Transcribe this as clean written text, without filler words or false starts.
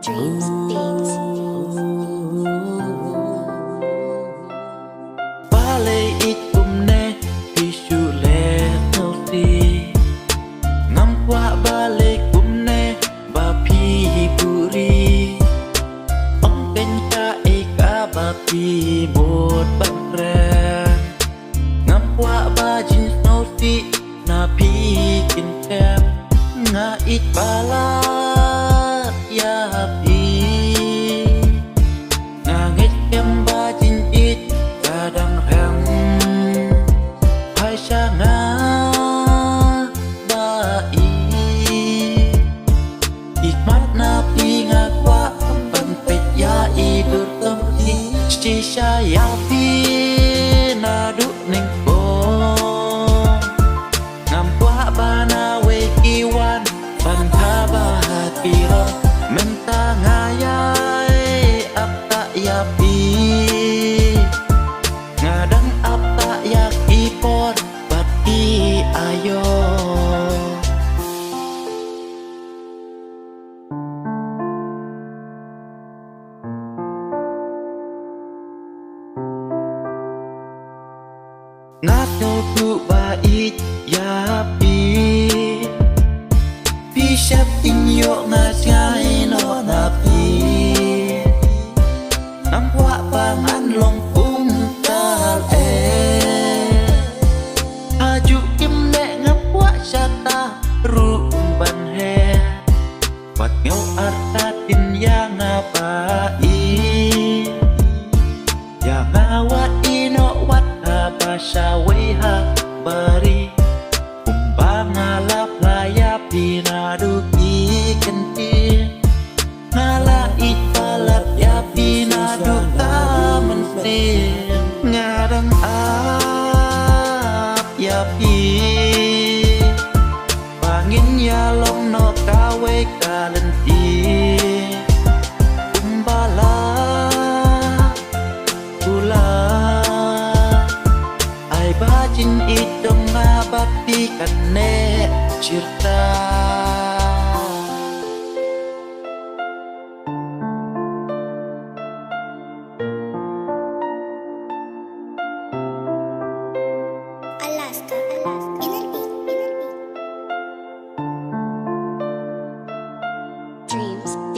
Dreams Beats. Balay ikumne pisule noti ngamwa balay kumne bapi puri ong kenca eka bapi bot bakran ngamwa bajin noti napi kintem ngait balat ya pi ngait kem bajin it kadang rang hai sanga bai ikmat napi ngakwa penpet ya idur temti sisa ya pi naduk ning ko ngampwa bana we kiwan bantha bahati rong menta ngayai apta ya pi ngadang apta ya ipot bati ayo ngato ku bait ya pi siap tinyo ngasai no napi nampwa pangan long pung tal aju kim ne ngapwa syata rumban he wat ngau arta tin yang ngapai yang ngawat ino wat habasha weha bari ngalap layap pinaduki kenti ngala italat ya pinaduka mentin ngarang ap ya pi pangin ya long no kawe kalenti kumbala pula ai bajin itong ngabakti kane cerita Alaska. Dreams.